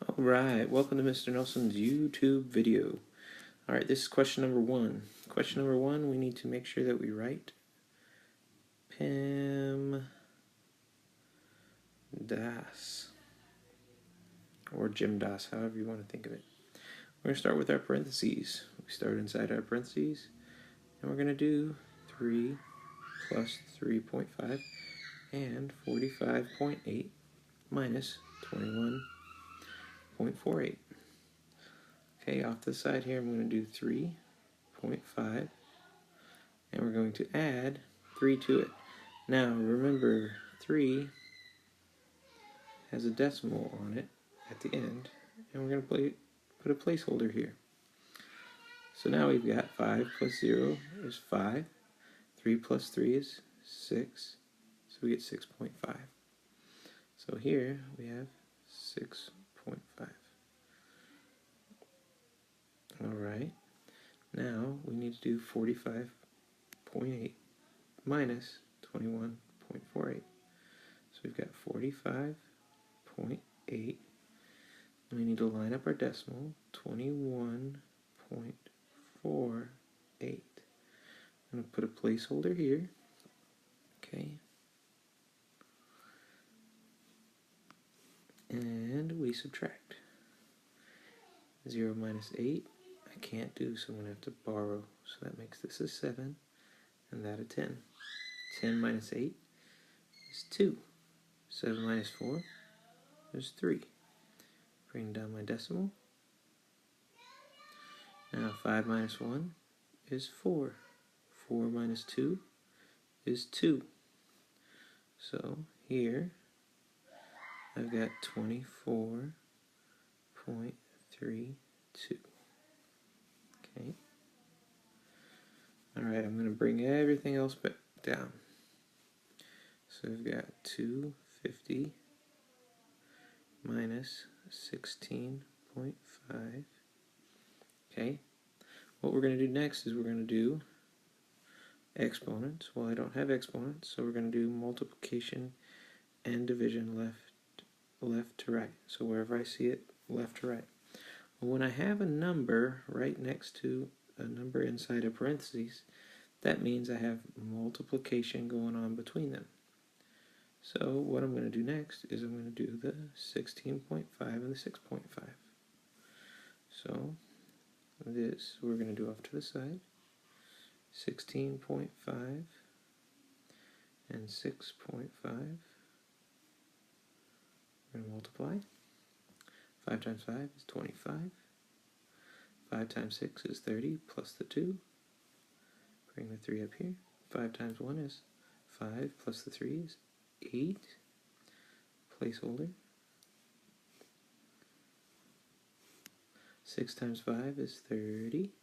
Alright, welcome to Mr. Nelson's YouTube video. Alright, this is question number 1. Question number 1, we need to make sure that we write PEMDAS, or GEMDAS, however you want to think of it. We're going to start with our parentheses. We start inside our parentheses, and we're going to do 3 plus 3.5 and 45.8 minus 21.48. Okay, off the side here, I'm going to do 3.5, and we're going to add 3 to it. Now, remember, 3 has a decimal on it at the end, and we're going to put a placeholder here. So now we've got 5 plus 0 is 5, 3 plus 3 is 6, so we get 6.5. So here we have 6.5. Alright, now we need to do 45.8 minus 21.48. So we've got 45.8, and we need to line up our decimal, 21.48. I'm going to put a placeholder here, okay, and we subtract. 0 minus 8, I can't do, so I'm going to have to borrow. So that makes this a 7, and that a 10. 10 minus 8 is 2. 7 minus 4 is 3. Bring down my decimal. Now 5 minus 1 is 4. 4 minus 2 is 2. So here I've got 24.32. Okay. Alright, I'm going to bring everything else back down. So we've got 250 minus 16.5. Okay. What we're going to do next is we're going to do exponents. Well, I don't have exponents, so we're going to do multiplication and division left to right. So wherever I see it, left to right. Well, when I have a number right next to a number inside of parentheses, that means I have multiplication going on between them. So what I'm going to do next is I'm going to do the 16.5 and the 6.5. So this we're going to do off to the side. 16.5 and 6.5. We're going to multiply. 5 times 5 is 25. 5 times 6 is 30 plus the 2. Bring the 3 up here. 5 times 1 is 5 plus the 3 is 8. Placeholder. 6 times 5 is 30.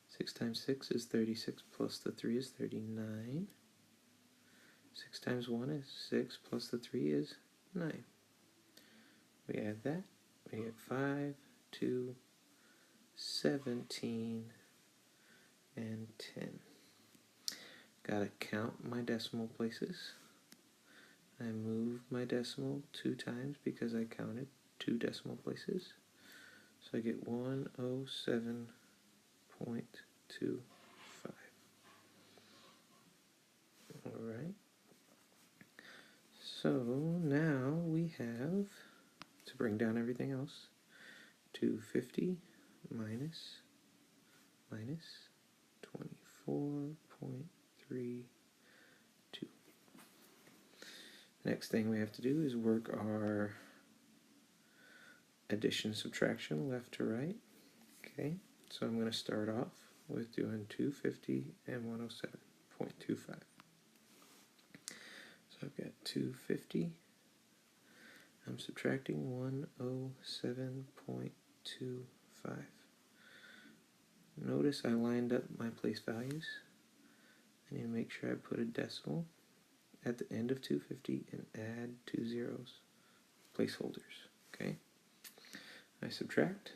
6 times 6 is 36 plus the 3 is 39. 6 times 1 is 6 plus the 3 is 9. We add that. We get 5, 2, 17, and 10. Gotta count my decimal places. I moved my decimal 2 times because I counted 2 decimal places. So I get 107.25. Alright. So now we have to bring down everything else. 250 minus 24.32. Next thing we have to do is work our addition subtraction left to right. Okay, so I'm going to start off with doing 250 and 107.25. So I've got 250. I'm subtracting 107.25. Notice I lined up my place values. I need to make sure I put a decimal at the end of 250 and add 2 zeros, placeholders. Okay. I subtract.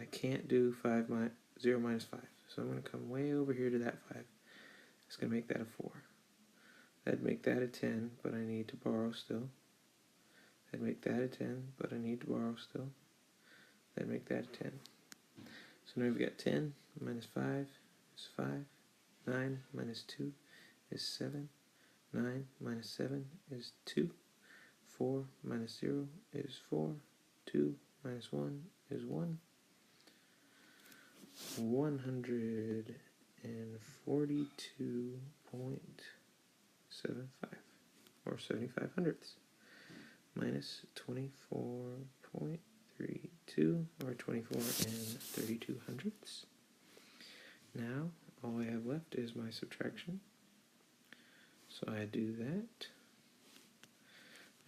I can't do 0 minus 5, so I'm going to come way over here to that 5. It's going to make that a 4. That'd make that a 10, but I need to borrow still. That'd make that a 10, but I need to borrow still. That'd make that a 10. So now we've got 10 minus 5 is 5. 9 minus 2 is 7. 9 minus 7 is 2. 4 minus 0 is 4. 2 minus 1 is 1. 142.75, or 75 hundredths, minus 24.32, or 24 and 32 hundredths. Now all I have left is my subtraction. So I do that.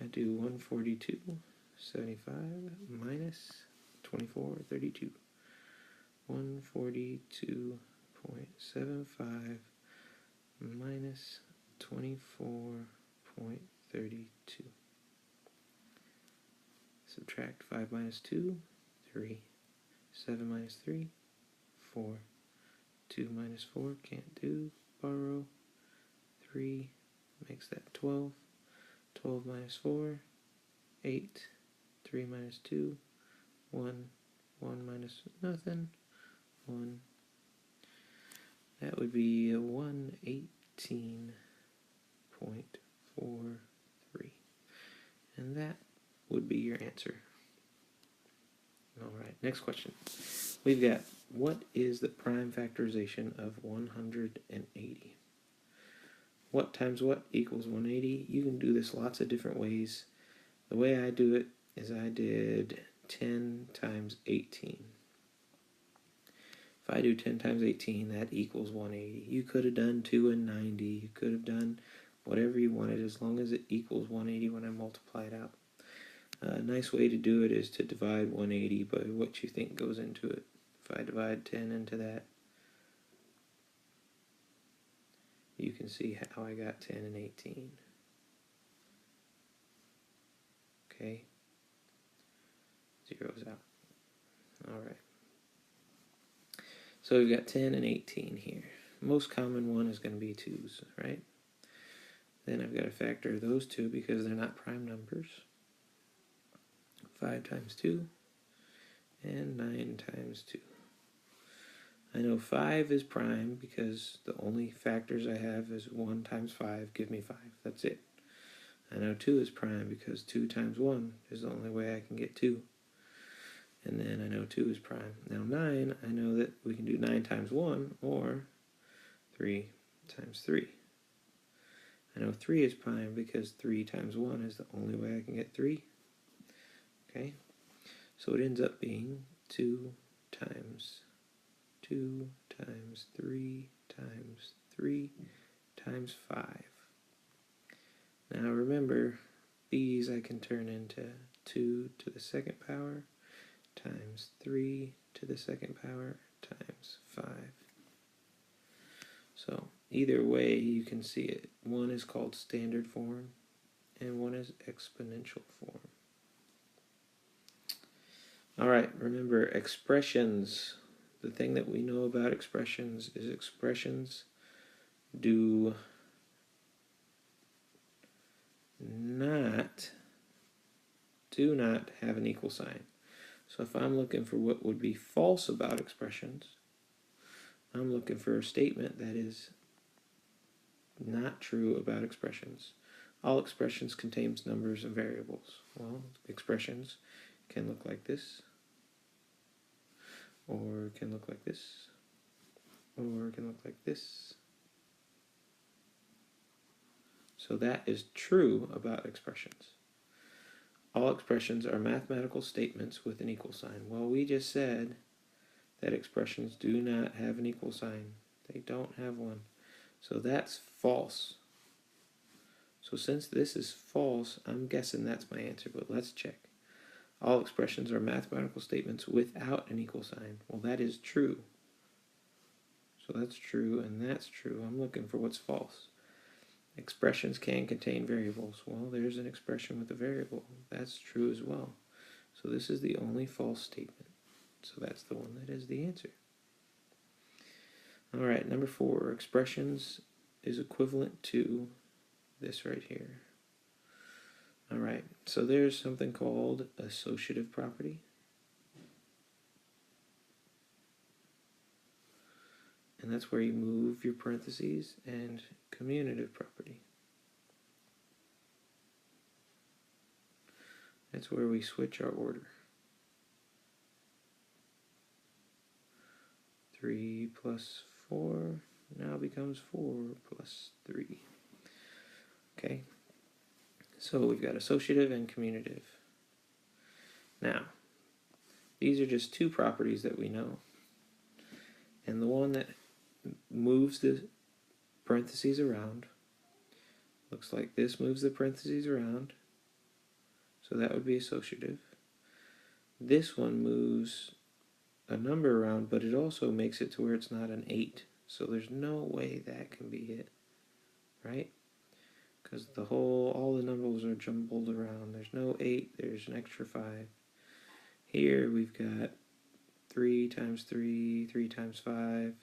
I do 142.75 minus 24.32. 142.75 minus 24.32. Subtract 5 minus 2, 3. 7 minus 3, 4. 2 minus 4, can't do. Borrow. 3 makes that 12. 12 minus 4, 8. 3 minus 2, 1. 1 minus nothing, 1. That would be a 118.43. And that would be your answer. Alright, next question. We've got, what is the prime factorization of 180? What times what equals 180? You can do this lots of different ways. The way I do it is I did 10 times 18. If I do 10 times 18, that equals 180. You could have done 2 and 90. You could have done whatever you wanted as long as it equals 180 when I multiply it out. A nice way to do it is to divide 180 by what you think goes into it. If I divide 10 into that, you can see how I got 10 and 18. Okay? Zeroes out. Alright. So we've got 10 and 18 here. Most common one is going to be 2's, right? Then I've got to factor those two because they're not prime numbers. 5 times 2 and 9 times 2. I know 5 is prime because the only factors I have is 1 times 5, give me 5. That's it. I know 2 is prime because 2 times 1 is the only way I can get 2. And then I know 2 is prime. Now 9, I know that we can do 9 times 1 or 3 times 3. I know 3 is prime because 3 times 1 is the only way I can get 3. Okay? So it ends up being 2 times 2 times 3 times 3 times 5. Now remember, these I can turn into 2 to the second power times 3 to the second power times 5. So either way you can see it. One is called standard form and one is exponential form. Alright, remember expressions. The thing that we know about expressions is expressions do not have an equal sign. So if I'm looking for what would be false about expressions, I'm looking for a statement that is not true about expressions. All expressions contains numbers and variables. Well, expressions can look like this, or can look like this, or can look like this. So that is true about expressions. All expressions are mathematical statements with an equal sign. Well, we just said that expressions do not have an equal sign. They don't have one. So that's false. So since this is false, I'm guessing that's my answer, but let's check. All expressions are mathematical statements without an equal sign. Well, that is true. So that's true and that's true. I'm looking for what's false. Expressions can contain variables. Well, there's an expression with a variable. That's true as well. So this is the only false statement. So that's the one that is the answer. Alright, number 4. Expressions is equivalent to this right here. Alright, so there's something called associative property. And that's where you move your parentheses, and commutative property. That's where we switch our order. 3 plus 4 now becomes 4 plus 3. Okay, so we've got associative and commutative. Now, these are just two properties that we know. And the one that moves the parentheses around looks like this, moves the parentheses around, so that would be associative. This one moves a number around, but it also makes it to where it's not an 8, so there's no way that can be it, right? Because all the numbers are jumbled around. There's no 8, there's an extra 5. Here we've got 3 times 3, 3 times 5.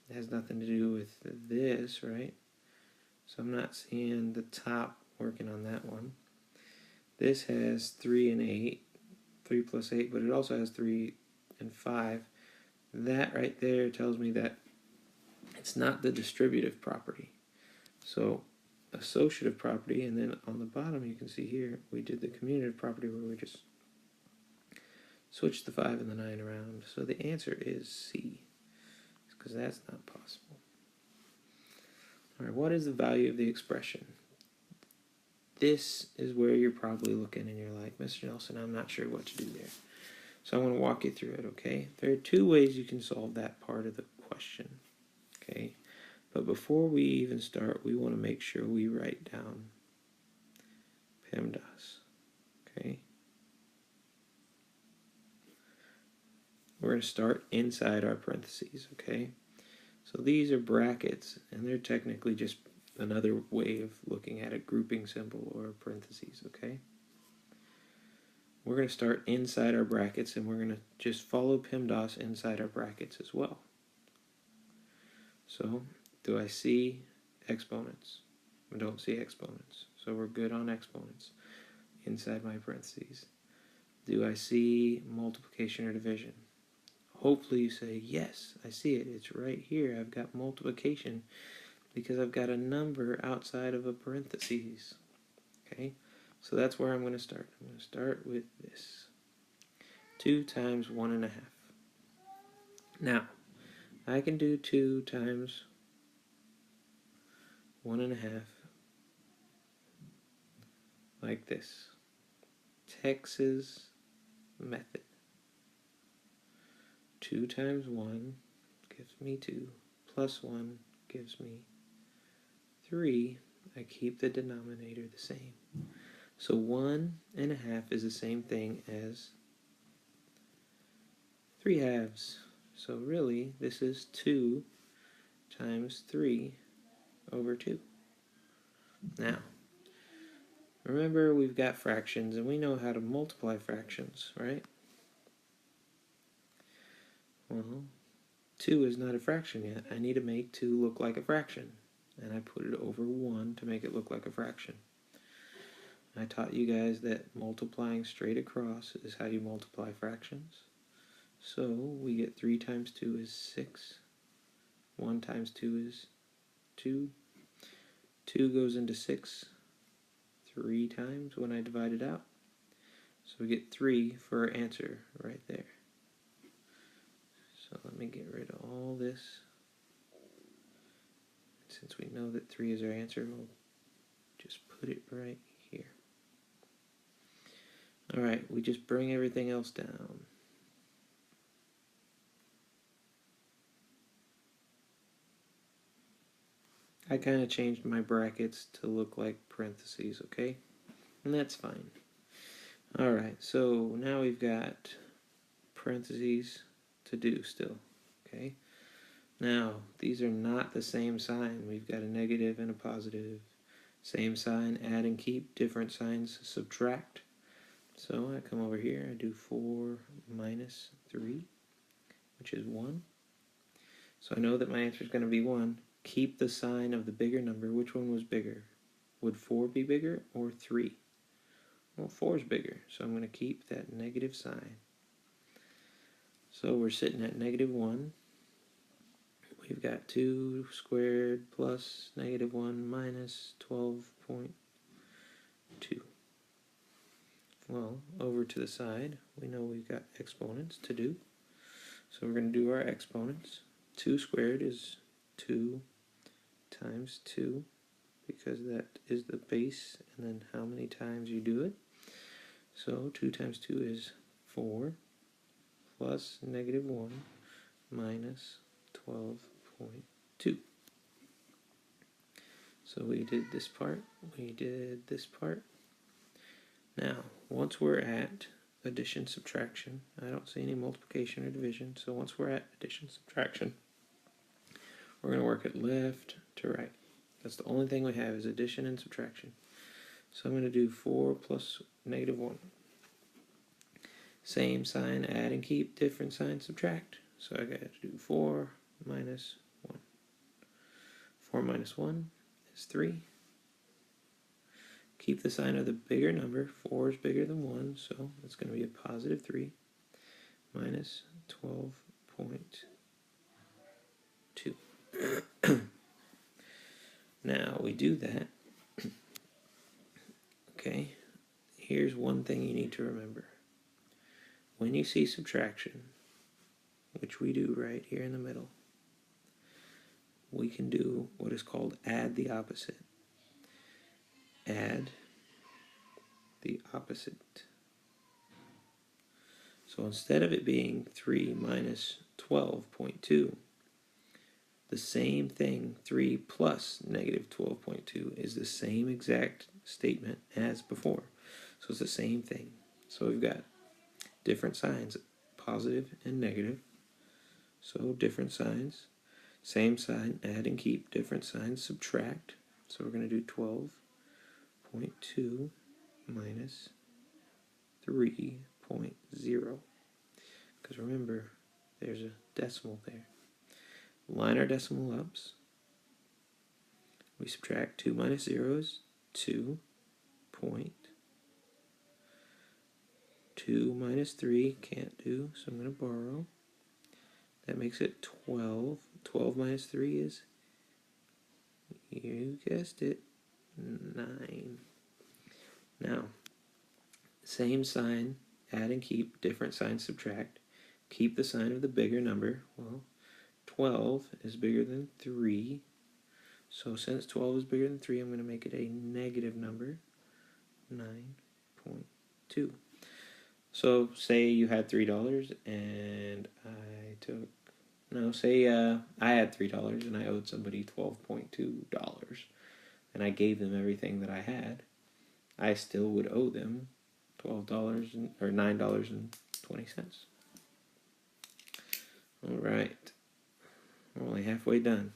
It has nothing to do with this, right? So I'm not seeing the top working on that one. This has 3 and 8, 3 plus 8, but it also has 3 and 5. That right there tells me that it's not the distributive property. So associative property, and then on the bottom you can see here we did the commutative property where we just switched the 5 and the 9 around. So the answer is C, because that's not possible. Alright, what is the value of the expression? This is where you're probably looking and you're like, Mr. Nelson, I'm not sure what to do there. So I'm going to walk you through it, okay? There are two ways you can solve that part of the question, okay? But before we even start, we want to make sure we write down PEMDAS, okay? We're going to start inside our parentheses, okay? So these are brackets, and they're technically just another way of looking at a grouping symbol or parentheses, okay? We're going to start inside our brackets, and we're going to just follow PEMDAS inside our brackets as well. So, do I see exponents? I don't see exponents, so we're good on exponents inside my parentheses. Do I see multiplication or division? Hopefully you say, yes, I see it. It's right here. I've got multiplication because I've got a number outside of a parentheses. Okay, so that's where I'm going to start. I'm going to start with this. 2 times 1.5. Now, I can do 2 times 1.5 like this. Texas method. 2 times 1 gives me 2, plus 1 gives me 3. I keep the denominator the same. So 1.5 is the same thing as 3 halves. So really, this is 2 times 3 over 2. Now, remember we've got fractions, and we know how to multiply fractions, right? Well, 2 is not a fraction yet. I need to make 2 look like a fraction. And I put it over 1 to make it look like a fraction. I taught you guys that multiplying straight across is how you multiply fractions. So we get 3 times 2 is 6. 1 times 2 is 2. 2 goes into 6 3 times when I divide it out. So we get 3 for our answer right there. So let me get rid of all this. Since we know that 3 is our answer, we'll just put it right here. Alright, we just bring everything else down. I kind of changed my brackets to look like parentheses, okay? And that's fine. Alright, so now we've got parentheses to do still, okay? Now, these are not the same sign. We've got a negative and a positive. Same sign, add and keep. Different signs, subtract. So I come over here, I do 4 minus 3, which is 1. So I know that my answer is going to be 1. Keep the sign of the bigger number. Which one was bigger? Would 4 be bigger or 3? Well, 4 is bigger, so I'm going to keep that negative sign. So we're sitting at -1. We've got 2 squared plus -1 minus 12.2. Well, over to the side, we know we've got exponents to do. So we're going to do our exponents. 2 squared is 2 times 2, because that is the base, and then how many times you do it. So 2 times 2 is 4, plus -1 minus 12.2. So we did this part, we did this part. Now, once we're at addition, subtraction, I don't see any multiplication or division, so once we're at addition, subtraction, we're going to work it left to right. That's the only thing we have is addition and subtraction. So I'm going to do 4 plus -1. Same sign, add and keep, different sign, subtract. So I got to do 4 minus 1. 4 minus 1 is 3. Keep the sign of the bigger number. 4 is bigger than 1, so it's going to be a positive 3 minus 12.2. Now we do that. Okay, here's one thing you need to remember. When you see subtraction, which we do right here in the middle, we can do what is called add the opposite. Add the opposite. So instead of it being 3 minus 12.2, the same thing, 3 plus negative 12.2, is the same exact statement as before. So it's the same thing. So we've got different signs, positive and negative. So different signs, same sign, add and keep, different signs, subtract. So we're going to do 12.2 minus 3.0. Because remember, there's a decimal there. Line our decimal ups. We subtract 2 minus 0 is 2. 2 minus 3 can't do, so I'm going to borrow. That makes it 12. 12 minus 3 is, you guessed it, 9. Now, same sign, add and keep, different sign, subtract. Keep the sign of the bigger number. Well, 12 is bigger than 3. So since 12 is bigger than 3, I'm going to make it a negative number, 9.2. So say you had $3 and say I had $3 and I owed somebody $12.2 and I gave them everything that I had. I still would owe them $12 or $9.20. All right, we're only halfway done.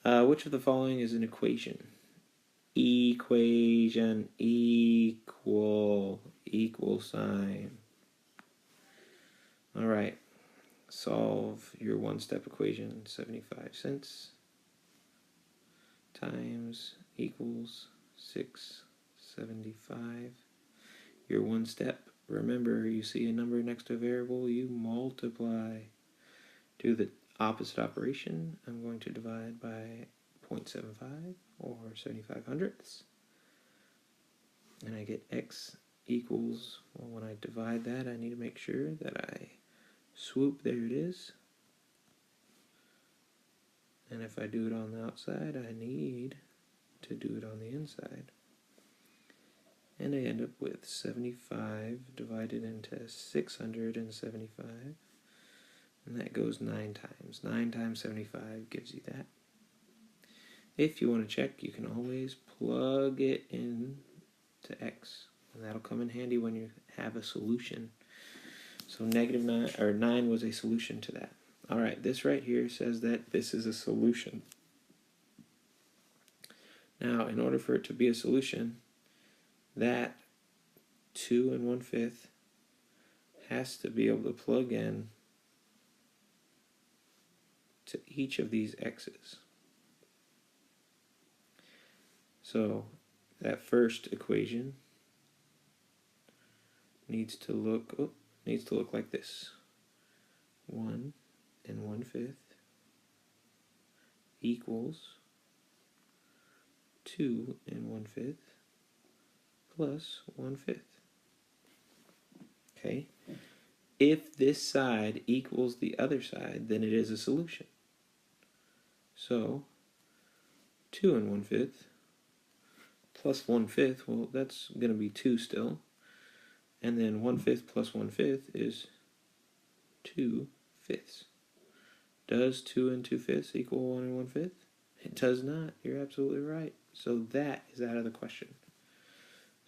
Which of the following is an equation? Equation, equal sign. All right, solve your one-step equation. 75 cents times equals 675. Your one step. Remember, you see a number next to a variable, you multiply. Do the opposite operation. I'm going to divide by 0.75 or 75 hundredths. And I get x equals, well, when I divide that, I need to make sure that I swoop, there it is. And if I do it on the outside, I need to do it on the inside. And I end up with 75 divided into 675. And that goes 9 times. 9 times 75 gives you that. If you want to check, you can always plug it in to x. And that'll come in handy when you have a solution. So -9 was a solution to that. Alright, this right here says that this is a solution. Now, in order for it to be a solution, that 2 1/5 has to be able to plug in to each of these x's. So that first equation needs to look like this. 1 1/5 equals 2 1/5 plus 1/5. Okay? If this side equals the other side, then it is a solution. So 2 1/5 plus 1/5, well, that's going to be 2 still. And then 1/5 plus 1/5 is 2/5. Does 2 2/5 equal 1 1/5? It does not. You're absolutely right. So that is out of the question.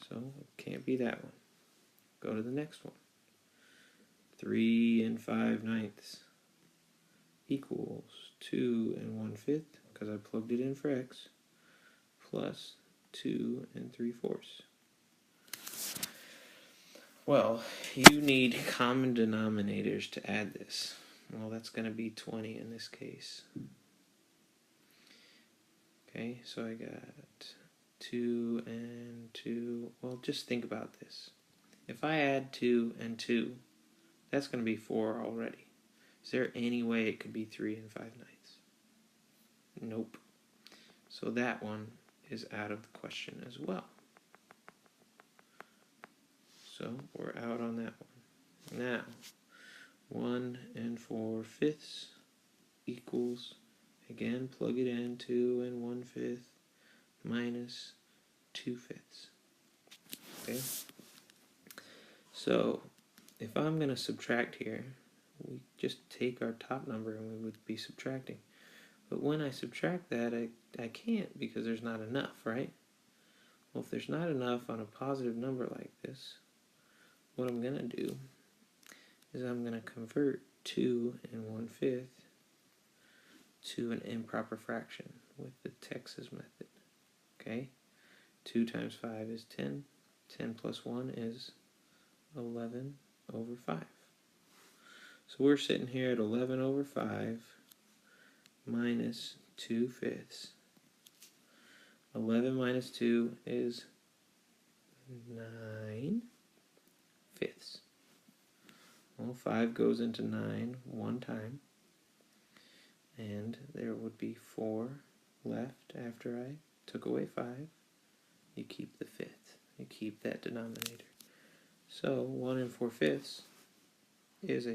So it can't be that one. Go to the next one. 3 5/9 equals 2 1/5, because I plugged it in for x, plus 2 3/4. Well, you need common denominators to add this. Well, that's going to be 20 in this case. Okay, so I got 2 and 2. Well, just think about this. If I add 2 and 2, that's going to be 4 already. Is there any way it could be 3 5/9? Nope. So that one is out of the question as well. So we're out on that one. Now, 1 4/5 equals, again, plug it in, 2 1/5 minus 2/5. Okay? So if I'm going to subtract here, we just take our top number and we would be subtracting. But when I subtract that, I can't, because there's not enough, right? Well, if there's not enough on a positive number like this, what I'm going to do is I'm going to convert 2 1/5 to an improper fraction with the Texas method. Okay? 2 times 5 is 10. 10 plus 1 is 11 over 5. So we're sitting here at 11 over 5 minus 2/5. 11 minus 2 is 9/5. Well, 5 goes into 9 one time, and there would be 4 left after I took away 5. You keep the 5th. You keep that denominator. So 1 4/5 is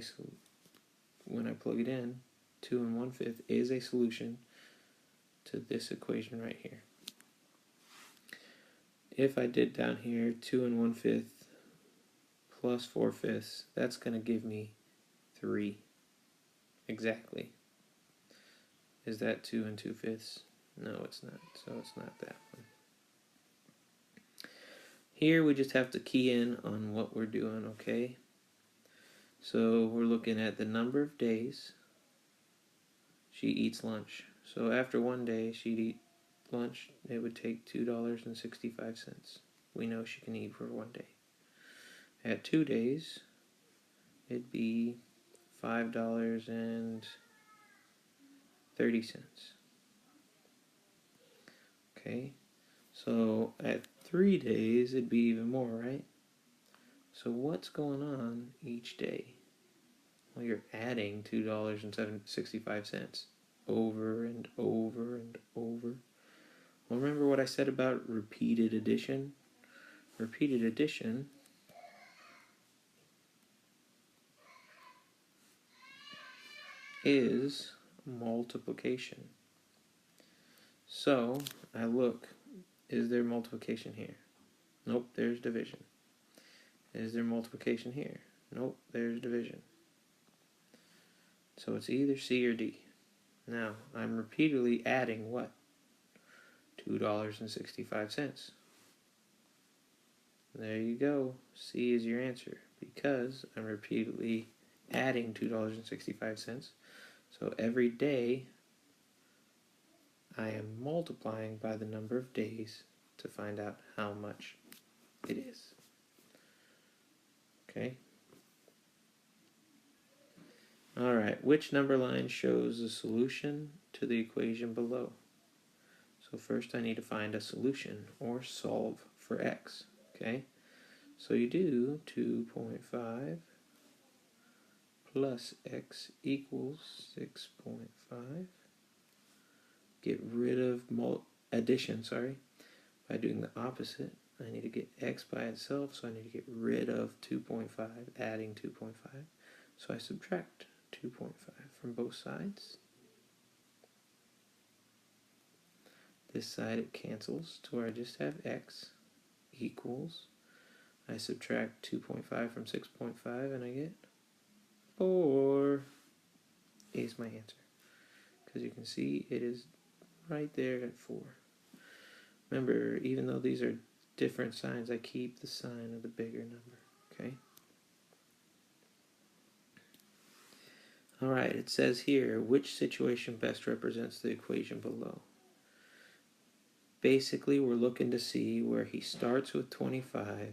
when I plug it in, 2 1/5 is a solution to this equation right here. If I did down here 2 1/5 plus 4/5, that's going to give me 3 exactly. Is that 2 2/5? No, it's not. So it's not that one. Here we just have to key in on what we're doing, okay? So we're looking at the number of days she eats lunch. So after one day she'd eat lunch, it would take $2.65. We know she can eat for one day. At 2 days, it'd be $5.30. Okay, so at 3 days, it'd be even more, right? So what's going on each day? Well, you're adding $2.65 over and over and over. Well, remember what I said about repeated addition? Repeated addition is multiplication. So I look, is there multiplication here? Nope, there's division. Is there multiplication here? Nope, there's division. So it's either C or D. Now, I'm repeatedly adding what? $2.65. There you go. C is your answer, because I'm repeatedly adding $2.65. So every day I am multiplying by the number of days to find out how much it is. Okay? Alright, which number line shows the solution to the equation below? So first I need to find a solution, or solve for x. Okay? So you do 2.5 plus x equals 6.5. Get rid of addition, by doing the opposite. I need to get x by itself, so I need to get rid of 2.5, adding 2.5. So I subtract 2.5 from both sides. This side it cancels to where I just have x equals, I subtract 2.5 from 6.5 and I get 4 is my answer. Because you can see it is right there at 4. Remember, even though these are different signs, I keep the sign of the bigger number, okay? Alright, it says here, which situation best represents the equation below? Basically, we're looking to see where he starts with 25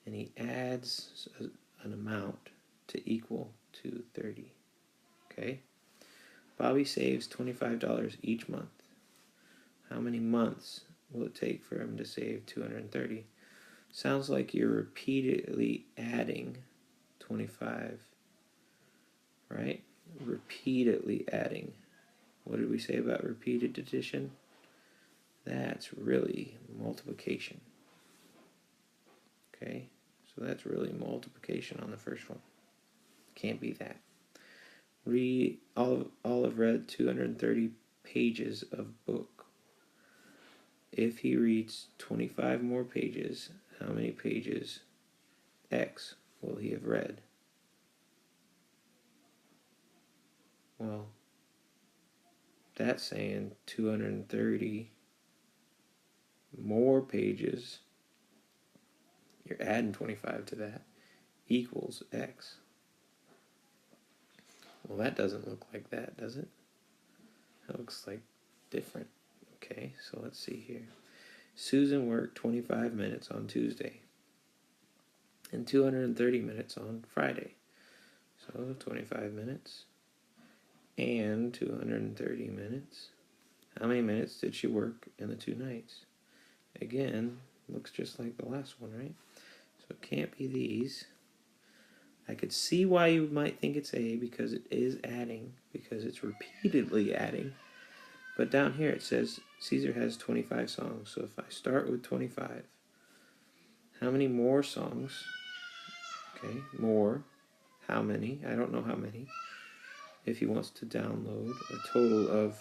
and he adds an amount to equal to 30, okay? Bobby saves $25 each month. How many months will it take for him to save 230? Sounds like you're repeatedly adding 25, right? Repeatedly adding. What did we say about repeated addition? That's really multiplication. Okay, so that's really multiplication on the first one. Can't be that. Olive read 230 pages of book. If he reads 25 more pages, how many pages X will he have read? Well, that's saying 230 more pages, you're adding 25 to that, equals X. Well, that doesn't look like that, does it? That looks like different. Okay, so let's see here. Susan worked 25 minutes on Tuesday and 230 minutes on Friday. So 25 minutes and 230 minutes. How many minutes did she work in the 2 nights? Again, looks just like the last one, right? So it can't be these. I could see why you might think it's A, because it is adding, because it's repeatedly adding. But down here it says Caesar has 25 songs. So if I start with 25, how many more songs? Okay, more. How many? I don't know how many. If he wants to download a total of,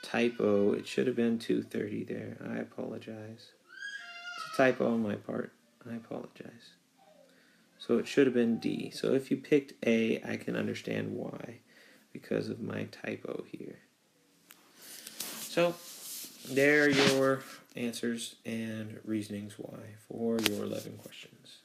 typo, it should have been 230 there. I apologize. It's a typo on my part. I apologize. So it should have been D. So if you picked A, I can understand why, because of my typo here. So there are your answers and reasonings why for your 11 questions.